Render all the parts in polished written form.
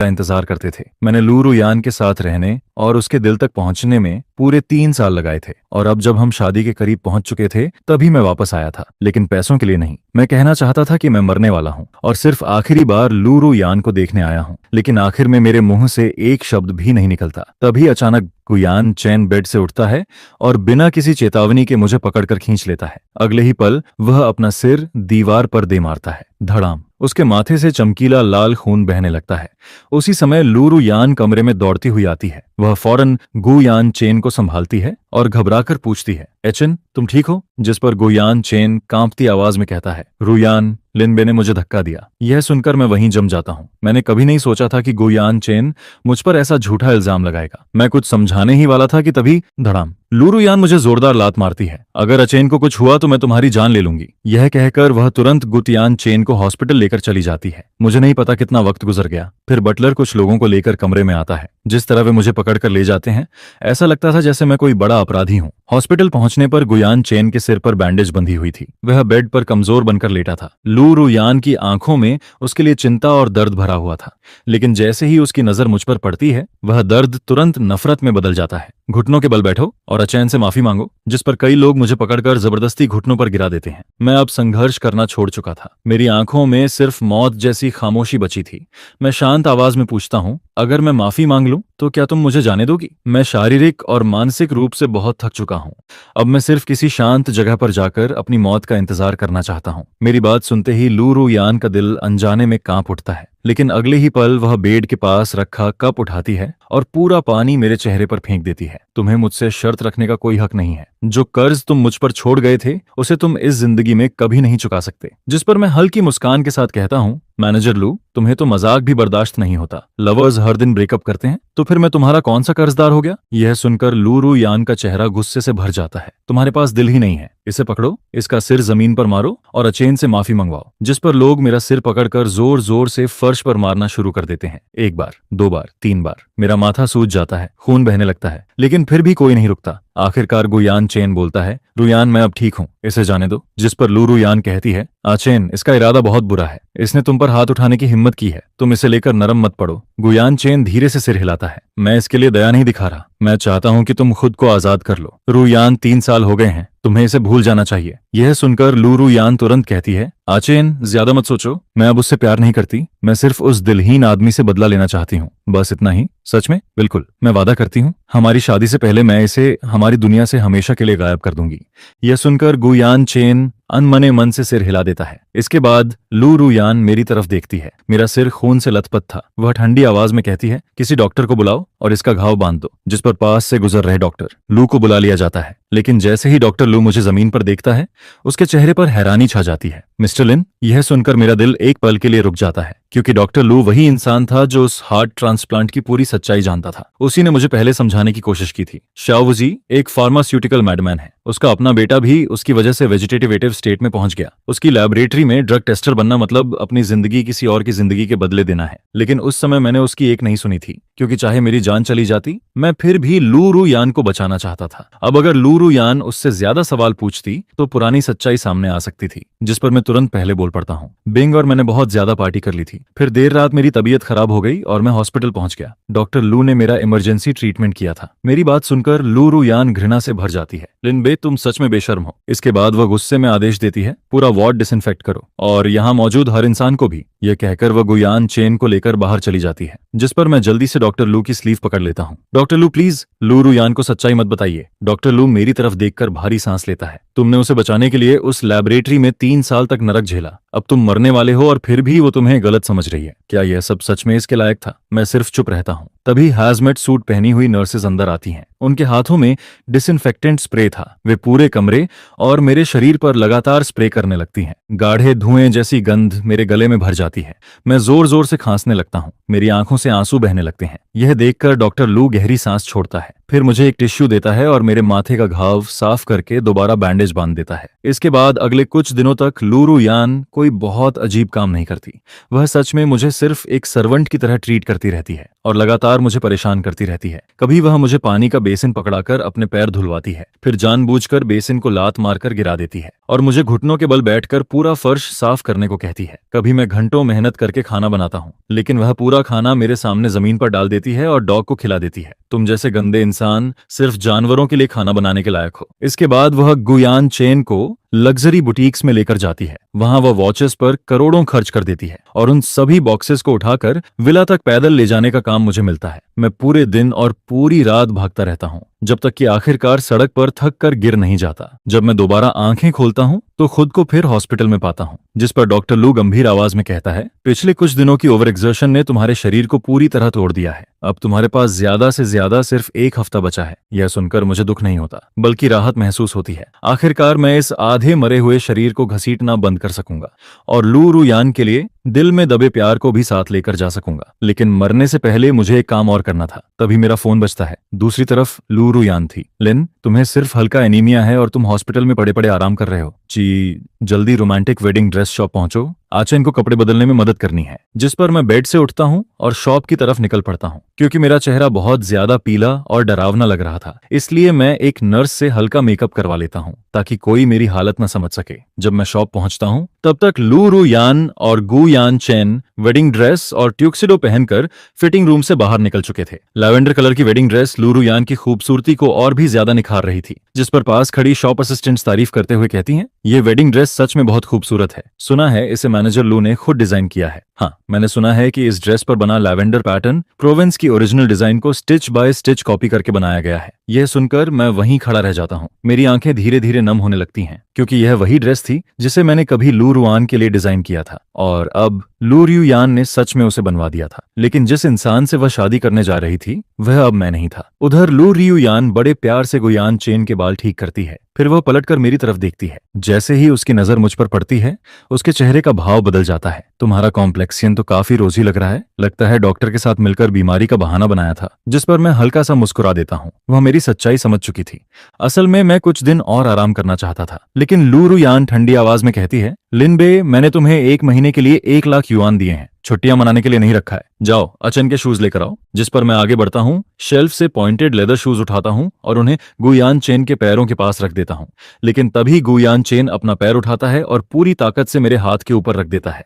का इंतजार करते थे। मैंने लू रुयान के साथ रहने और उसके दिल तक पहुंचने में पूरे 3 साल लगाए थे, और अब जब हम शादी के करीब पहुंच चुके थे तभी मैं वापस आया था, लेकिन पैसों के लिए नहीं। मैं कहना चाहता था कि मैं मरने वाला हूं और सिर्फ आखिरी बार लू रुयान को देखने आया हूं, लेकिन आखिर में मेरे मुंह से एक शब्द भी नहीं निकलता। तभी अचानक गुयान चैन बेड से उठता है और बिना किसी चेतावनी के मुझे पकड़कर खींच लेता है। अगले ही पल वह अपना सिर दीवार पर दे मारता है। धड़ाम। उसके माथे से चमकीला लाल खून बहने लगता है। उसी समय लू रुयान कमरे में दौड़ती हुई आती है। वह फौरन गुयान चेन को संभालती है और घबराकर पूछती है, एचन, तुम ठीक हो? जिस पर गुयान चेन कांपती आवाज में कहता है, रुयान, लिनबे ने मुझे धक्का दिया। यह सुनकर मैं वहीं जम जाता हूँ। मैंने कभी नहीं सोचा था कि गुयान चेन मुझ पर ऐसा झूठा इल्जाम लगाएगा। मैं कुछ समझाने ही वाला था कि तभी धड़ाम। लू रुयान मुझे जोरदार लात मारती है। अगर अचेन को कुछ हुआ तो मैं तुम्हारी जान ले लूंगी। यह कहकर वह तुरंत गुतियान चेन को हॉस्पिटल लेकर चली जाती है। मुझे नहीं पता कितना वक्त गुजर गया। फिर बटलर कुछ लोगों को लेकर कमरे में आता है। जिस तरह वे मुझे पकड़कर ले जाते हैं, ऐसा लगता था जैसे मैं कोई बड़ा अपराधी हूं। हॉस्पिटल पहुंचने पर गुयान चेन के सिर पर बैंडेज बंधी हुई थी। वह बेड पर कमजोर बनकर लेटा था। लू रुयान की आंखों में उसके लिए चिंता और दर्द भरा हुआ था, लेकिन जैसे ही उसकी नजर मुझ पर पड़ती है, वह दर्द तुरंत नफरत में बदल जाता है। घुटनों के बल बैठो और अचैन से माफी मांगो। जिस पर कई लोग मुझे पकड़कर जबरदस्ती घुटनों पर गिरा देते हैं। मैं अब संघर्ष करना छोड़ चुका था। मेरी आंखों में सिर्फ मौत जैसी खामोशी बची थी। मैं शांत आवाज में पूछता हूं, अगर मैं माफी मांग लूं तो क्या तुम मुझे जाने दोगी? मैं शारीरिक और मानसिक रूप से बहुत थक चुका हूं। अब मैं सिर्फ किसी शांत जगह पर जाकर अपनी मौत का इंतजार करना चाहता हूं। मेरी बात सुनते ही लू रुयान का दिल अनजाने में कांप उठता है, लेकिन अगले ही पल वह बेड के पास रखा कप उठाती है और पूरा पानी मेरे चेहरे पर फेंक देती है। तुम्हें मुझसे शर्त रखने का कोई हक नहीं है। जो कर्ज तुम मुझ पर छोड़ गए थे, उसे तुम इस जिंदगी में कभी नहीं चुका सकते। जिस पर मैं हल्की मुस्कान के साथ कहता हूं, मैनेजर लू, तुम्हें तो मजाक भी बर्दाश्त नहीं होता। लवर्स हर दिन ब्रेकअप करते हैं, तो फिर मैं तुम्हारा कौन सा कर्जदार हो गया? यह सुनकर लू रुयान का चेहरा गुस्से से भर जाता है। तुम्हारे पास दिल ही नहीं है। इसे पकड़ो, इसका सिर जमीन पर मारो और अचेन से माफी मंगवाओ। जिस पर लोग मेरा सिर पकड़कर जोर जोर से फर्श पर मारना शुरू कर देते हैं। 1 बार, 2 बार, 3 बार। मेरा माथा सूज जाता है, खून बहने लगता है, लेकिन फिर भी कोई नहीं रुकता। आखिरकार गुयान चेन बोलता है, रुयान, मैं अब ठीक हूँ, इसे जाने दो। जिस पर लू रुयान कहती है, आचेन, इसका इरादा बहुत बुरा है। इसने तुम पर हाथ उठाने की हिम्मत की है। तुम इसे लेकर नरम मत पड़ो। गुयान चेन धीरे से सिर हिलाता है। मैं इसके लिए दया नहीं दिखा रहा। मैं चाहता हूं कि तुम खुद को आजाद कर लो। रुयान, 3 साल हो गए हैं। तुम्हें इसे भूल जाना चाहिए। यह सुनकर लू रुयान तुरंत कहती है, आचेन, ज्यादा मत सोचो। मैं अब उससे प्यार नहीं करती। मैं सिर्फ उस दिलहीन आदमी से बदला लेना चाहती हूँ। बस इतना ही। सच में? बिल्कुल। मैं वादा करती हूँ, हमारी शादी से पहले मैं इसे हमारी दुनिया से हमेशा के लिए गायब कर दूंगी। यह सुनकर गुयान चेन अनमने मन से सिर हिला देता है। इसके बाद लू रुयान मेरी तरफ देखती है। मेरा सिर खून से लथपथ था। वह ठंडी आवाज में कहती है, किसी डॉक्टर को बुलाओ और इसका घाव बांध दो। जिस पर पास से गुजर रहे डॉक्टर लू को बुला लिया जाता है, लेकिन जैसे ही डॉक्टर लू मुझे जमीन पर देखता है, उसके चेहरे पर हैरानी छा जाती है। मिस्टर लिन, यह सुनकर मेरा दिल एक पल के लिए रुक जाता है, क्योंकि डॉक्टर लू वही इंसान था जो उस हार्ट ट्रांसप्लांट की पूरी सच्चाई जानता था। उसी ने मुझे पहले समझाने की कोशिश की थी। शाओवुजी एक फार्मास्यूटिकल मैडमैन है। उसका अपना बेटा भी उसकी वजह से वेजिटेटिव स्टेट में पहुंच गया। उसकी लैबोरेटरी में ड्रग टेस्टर बनना मतलब अपनी जिंदगी किसी और की जिंदगी के बदले देना है। लेकिन उस समय मैंने उसकी एक नहीं सुनी थी, क्योंकि चाहे मेरी जान चली जाती, मैं फिर भी लू रुयान को बचाना चाहता था। अब अगर लू रुयान उससे ज्यादा सवाल पूछती तो पुरानी सच्चाई सामने आ सकती थी, जिस पर मैं तुरंत पहले बोल पड़ता हूँ। बिंग और मैंने बहुत ज्यादा पार्टी कर ली थी। फिर देर रात मेरी तबीयत खराब हो गई और मैं हॉस्पिटल पहुंच गया। डॉक्टर लू ने मेरा इमरजेंसी ट्रीटमेंट किया था। मेरी बात सुनकर लू रुयान घृणा से भर जाती है। लिनबे, तुम सच में बेशर्म हो। इसके बाद वह गुस्से में आदेश देती है, पूरा वार्ड डिसइंफेक्ट करो और यहाँ मौजूद हर इंसान को भी। यह कहकर वह गुयान चेन को लेकर बाहर चली जाती है, जिस पर मैं जल्दी से डॉक्टर लू की स्लीव पकड़ लेता हूँ। डॉक्टर लू, प्लीज लू रुयान को सच्चाई मत बताइए। डॉक्टर लू मेरी तरफ देखकर भारी सांस लेता है। तुमने उसे बचाने के लिए उस लैबोरेटरी में 3 साल तक नरक झेला। अब तुम मरने वाले हो और फिर भी वो तुम्हें गलत समझ रही है। क्या यह सब सच में इसके लायक था? मैं सिर्फ चुप रहता हूँ। तभी हैजमेट सूट पहनी हुई नर्सेज अंदर आती हैं। उनके हाथों में डिसइंफेक्टेंट स्प्रे था। वे पूरे कमरे और मेरे शरीर पर लगातार स्प्रे करने लगती हैं। गाढ़े धुएं जैसी गंध मेरे गले में भर जाती है। मैं जोर जोर से खांसने लगता हूँ। मेरी आंखों से आंसू बहने लगते हैं। यह देखकर डॉक्टर लू गहरी सांस छोड़ता है। फिर मुझे एक टिश्यू देता है और मेरे माथे का घाव साफ करके दोबारा बैंडेज बांध देता है। इसके बाद अगले कुछ दिनों तक लूरू यान कोई बहुत अजीब काम नहीं करती। वह सच में मुझे सिर्फ एक सर्वेंट की तरह ट्रीट करती रहती है और लगातार मुझे परेशान करती रहती है। कभी वह मुझे पानी का बेसिन पकड़ाकर अपने पैर धुलवाती है, फिर जानबूझकर बेसिन को लात मारकर गिरा देती है और मुझे घुटनों के बल बैठकर पूरा फर्श साफ करने को कहती है। कभी मैं घंटों मेहनत करके खाना बनाता हूँ, लेकिन वह पूरा खाना मेरे सामने जमीन पर डाल देती है और डॉग को खिला देती है। तुम जैसे गंदे इंसान सिर्फ जानवरों के लिए खाना बनाने के लायक हो। इसके बाद वह गुयान चेन को लग्जरी बुटीक्स में लेकर जाती है। वहां वह वॉचेस पर करोड़ों खर्च कर देती है और उन सभी बॉक्सेस को उठाकर विला तक पैदल ले जाने का काम मुझे मिलता है। मैं पूरे दिन और पूरी रात भागता रहता हूँ, जब तक कि आखिरकार सड़क पर थक कर गिर नहीं जाता। जब मैं दोबारा आंखें खोलता हूँ तो खुद को फिर हॉस्पिटल में पाता हूँ, जिस पर डॉक्टर लू गंभीर आवाज में कहता है, पिछले कुछ दिनों की ओवर एक्सर्शन ने तुम्हारे शरीर को पूरी तरह तोड़ दिया है। अब तुम्हारे पास ज्यादा से ज्यादा सिर्फ एक हफ्ता बचा है। यह सुनकर मुझे दुख नहीं होता, बल्कि राहत महसूस होती है। आखिरकार मैं इस आधे मरे हुए शरीर को घसीटना बंद कर सकूंगा और लू रुयान के लिए दिल में दबे प्यार को भी साथ लेकर जा सकूंगा। लेकिन मरने से पहले मुझे एक काम और करना था। तभी मेरा फोन बजता है। दूसरी तरफ लू रुयान थी। लिन, तुम्हें सिर्फ हल्का एनीमिया है और तुम हॉस्पिटल में पड़े पड़े आराम कर रहे हो। जी, जल्दी रोमांटिक वेडिंग ड्रेस शॉप पहुंचो, आचन को कपड़े बदलने में मदद करनी है। जिस पर मैं बेड से उठता हूँ और शॉप की तरफ निकल पड़ता हूँ। क्योंकि मेरा चेहरा बहुत ज्यादा पीला और डरावना लग रहा था, इसलिए मैं एक नर्स से हल्का मेकअप करवा लेता हूँ ताकि कोई मेरी हालत न समझ सके। जब मैं शॉप पहुंचता हूँ तब तक लू रुयान और गु यान चेन वेडिंग ड्रेस और ट्यूक्सिडो पहनकर फिटिंग रूम से बाहर निकल चुके थे। लैवेंडर कलर की वेडिंग ड्रेस लू रुयान की खूबसूरती को और भी ज्यादा निखार रही थी, जिस पर पास खड़ी शॉप असिस्टेंट्स तारीफ करते हुए कहती हैं, ये वेडिंग ड्रेस सच में बहुत खूबसूरत है। सुना है इसे मैनेजर लू ने खुद डिजाइन किया है। हाँ, मैंने सुना है कि इस ड्रेस पर बना लैवेंडर पैटर्न प्रोवेंस की ओरिजिनल डिजाइन को स्टिच बाय स्टिच कॉपी करके बनाया गया है। यह सुनकर मैं वहीं खड़ा रह जाता हूँ। मेरी आंखें धीरे धीरे नम होने लगती हैं, क्योंकि यह वही ड्रेस थी जिसे मैंने कभी लू रुआन के लिए डिजाइन किया था और अब लू रुयान ने सच में उसे बनवा दिया था। लेकिन जिस इंसान से वह शादी करने जा रही थी वह अब मैं नहीं था। उधर लू रुयान बड़े प्यार से गुयान चेन के बाल ठीक करती है। फिर वह पलटकर मेरी तरफ देखती है। जैसे ही उसकी नजर मुझ पर पड़ती है, उसके चेहरे का भाव बदल जाता है। तुम्हारा कॉम्प्लेक्सियन तो काफी रोजी लग रहा है। लगता है डॉक्टर के साथ मिलकर बीमारी का बहाना बनाया था। जिस पर मैं हल्का सा मुस्कुरा देता हूँ। वह मेरी सच्चाई समझ चुकी थी। असल में मैं कुछ दिन और आराम करना चाहता था। लेकिन लू रुयान ठंडी आवाज में कहती है, लिनबे, मैंने तुम्हें 1 महीने के लिए 1 लाख युआन दिए हैं। छुट्टियां मनाने के लिए नहीं रखा है। जाओ अचन के शूज लेकर आओ। जिस पर मैं आगे बढ़ता हूँ, शेल्फ से पॉइंटेड लेदर शूज उठाता हूँ और उन्हें गुयान चेन के पैरों के पास रख देता हूँ। लेकिन तभी गुयान चेन अपना पैर उठाता है और पूरी ताकत से मेरे हाथ के ऊपर रख देता है।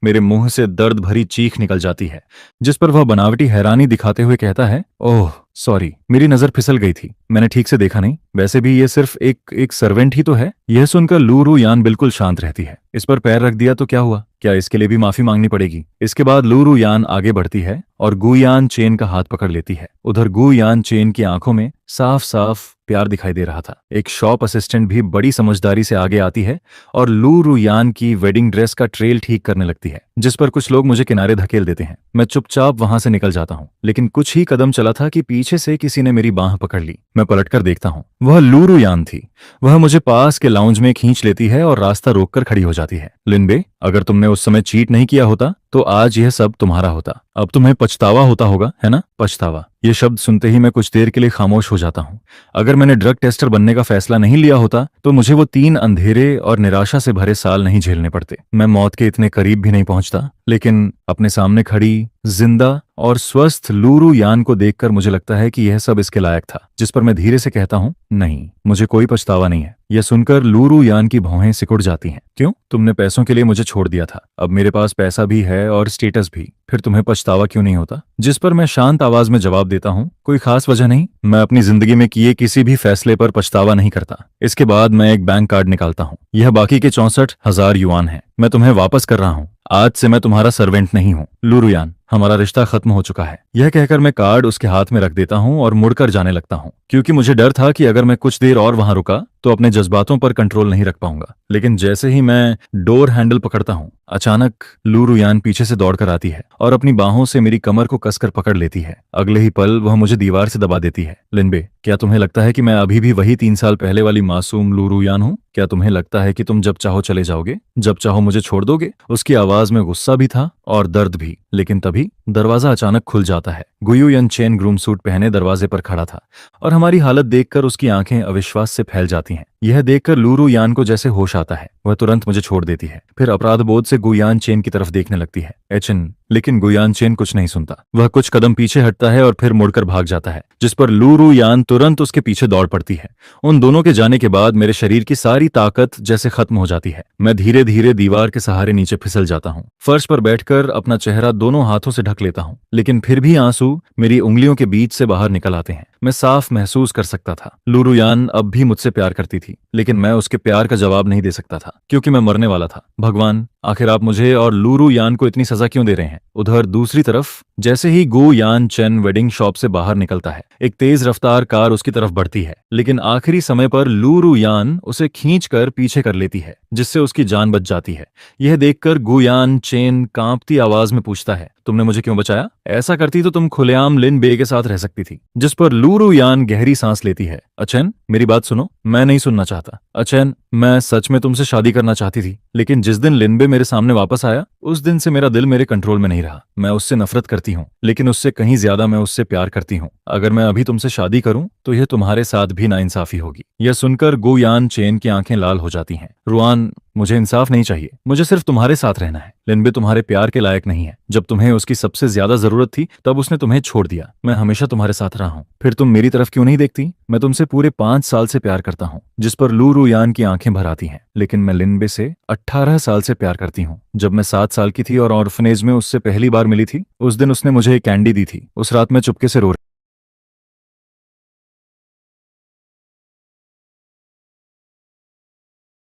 मेरे मुंह से दर्द भरी चीख निकल जाती है, जिस पर वह बनावटी हैरानी दिखाते हुए कहता है, ओह सॉरी, मेरी नजर फिसल गई थी, मैंने ठीक से देखा नहीं। वैसे भी ये सिर्फ एक सर्वेंट ही तो है। यह सुनकर लू रुयान बिल्कुल शांत रहती है। इस पर पैर रख दिया तो क्या हुआ? क्या इसके लिए भी माफी मांगनी पड़ेगी? इसके बाद लू रुयान आगे बढ़ती है और गुयान चेन का हाथ पकड़ लेती है। उधर गुयान चेन की आंखों में साफ साफ प्यार दिखाई दे रहा था। एक शॉप असिस्टेंट भी बड़ी समझदारी से आगे आती है और लू रुयान की वेडिंग ड्रेस का ट्रेल ठीक करने लगती है, जिस पर कुछ लोग मुझे किनारे धकेल देते हैं। मैं चुपचाप वहां से निकल जाता हूँ। लेकिन कुछ ही कदम चला था कि पीछे से किसी ने मेरी बांह पकड़ ली। मैं पलटकर देखता हूँ, वह लू रुयान थी। वह मुझे पास के लाउंज में खींच लेती है और रास्ता रोककर खड़ी हो जाती है। लिनबे, अगर तुमने उस समय चीट नहीं किया होता तो आज यह सब तुम्हारा होता। अब तुम्हें पछतावा होता होगा, है ना? पछतावा, ये शब्द सुनते ही मैं कुछ देर के लिए खामोश हो जाता हूँ। अगर मैंने ड्रग टेस्टर बनने का फैसला नहीं लिया होता तो मुझे वो 3 अंधेरे और निराशा से भरे साल नहीं झेलने पड़ते। मैं मौत के इतने करीब भी नहीं पहुंचता। लेकिन अपने सामने खड़ी जिंदा और स्वस्थ लू रुयान को देखकर मुझे लगता है कि यह सब इसके लायक था। जिस पर मैं धीरे से कहता हूँ, नहीं, मुझे कोई पछतावा नहीं है। यह सुनकर लू रुयान की भौहें सिकुड़ जाती हैं। क्यों? तुमने पैसों के लिए मुझे छोड़ दिया था। अब मेरे पास पैसा भी है और स्टेटस भी, फिर तुम्हें पछतावा क्यों नहीं होता? जिस पर मैं शांत आवाज में जवाब देता हूँ, कोई खास वजह नहीं। मैं अपनी जिंदगी में किए किसी भी फैसले पर पछतावा नहीं करता। इसके बाद मैं एक बैंक कार्ड निकालता हूँ। यह बाकी के 64,000 युआन है। मैं तुम्हें वापस कर रहा हूँ। आज से मैं तुम्हारा सर्वेंट नहीं हूँ। लू रुयान, हमारा रिश्ता खत्म हो चुका है। यह कहकर मैं कार्ड उसके हाथ में रख देता हूँ और मुड़कर जाने लगता हूँ, क्योंकि मुझे डर था कि अगर मैं कुछ देर और वहां रुका तो अपने जज्बातों पर कंट्रोल नहीं रख पाऊंगा। लेकिन जैसे ही मैं डोर हैंडल पकड़ता हूँ, अचानक लू रुयान पीछे से दौड़कर आती है और अपनी बाहों से मेरी कमर को कसकर पकड़ लेती है। अगले ही पल वह मुझे दीवार से दबा देती है। लिनबे, क्या तुम्हें लगता है कि मैं अभी भी वही 3 साल पहले वाली मासूम लू रुयान हूँ? क्या तुम्हें लगता है कि तुम जब चाहो चले जाओगे, जब चाहो मुझे छोड़ दोगे? उसकी आवाज में गुस्सा भी था और दर्द भी। लेकिन तभी दरवाजा अचानक खुल जाता है। गुयुयन चेन ग्रूम सूट पहने दरवाजे पर खड़ा था और हमारी हालत देखकर उसकी आंखें अविश्वास से फैल जाती हैं। यह देखकर लूरू यान को जैसे होश आता है। वह तुरंत मुझे छोड़ देती है, फिर अपराध बोध से गुयान चेन की तरफ देखने लगती है। एचिन, लेकिन गुयान चेन कुछ नहीं सुनता। वह कुछ कदम पीछे हटता है और फिर मुड़कर भाग जाता है, जिस पर लूरू यान तुरंत उसके पीछे दौड़ पड़ती है। उन दोनों के जाने के बाद मेरे शरीर की सारी ताकत जैसे खत्म हो जाती है। मैं धीरे धीरे दीवार के सहारे नीचे फिसल जाता हूँ। फर्श पर बैठकर अपना चेहरा दोनों हाथों से ढक लेता हूँ, लेकिन फिर भी आंसू मेरी उंगलियों के बीच से बाहर निकल आते हैं। मैं साफ महसूस कर सकता था लूरू यान अब भी मुझसे प्यार करती थी, लेकिन मैं उसके प्यार का जवाब नहीं दे सकता था क्योंकि मैं मरने वाला था। भगवान, आखिर आप मुझे और लूरू यान को इतनी सजा क्यों दे रहे हैं? उधर दूसरी तरफ जैसे ही गो यान चेन वेडिंग शॉप से बाहर निकलता है, एक तेज रफ्तार कार उसकी तरफ बढ़ती है, लेकिन आखिरी समय पर लूरू यान उसे खींचकर पीछे कर लेती है, जिससे उसकी जान बच जाती है। यह देखकर गो यान चेन कांपती आवाज में पूछता है, तुमने मुझे क्यों बचाया? ऐसा करती तो तुम खुलेआम लिन बे के साथ रह सकती थी। जिस पर लूरू यान गहरी सांस लेती है। अचेन, मेरी बात सुनो। मैं नहीं सुनना चाहता। अचेन, मैं सच में तुमसे शादी करना चाहती थी, लेकिन जिस दिन लिनबे मेरे सामने वापस आया, उस दिन से मेरा दिल मेरे कंट्रोल में नहीं रहा। मैं उससे नफरत करती हूँ, लेकिन उससे कहीं ज्यादा मैं उससे प्यार करती हूँ। अगर मैं अभी तुमसे शादी करूं तो यह तुम्हारे साथ भी नाइंसाफी होगी। यह सुनकर गो यान चेन की आंखें लाल हो जाती हैं। रुआन, मुझे इंसाफ नहीं चाहिए। मुझे सिर्फ तुम्हारे साथ रहना है। लिनबे तुम्हारे प्यार के लायक नहीं है। जब तुम्हें उसकी सबसे ज्यादा जरूरत थी तब उसने तुम्हें छोड़ दिया। मैं हमेशा तुम्हारे साथ रहा हूँ, फिर तुम मेरी तरफ क्यों नहीं देखती? मैं तुमसे पूरे 5 साल से प्यार करता हूँ। जिस पर लूरू यान की आंखें भर आती हैं। लेकिन मैं लिनबे से 18 साल से प्यार करती हूँ। जब मैं 7 साल की थी और ऑर्फनेज में उससे पहली बार मिली थी, उस दिन उसने मुझे एक कैंडी दी थी। उस रात मैं चुपके से रो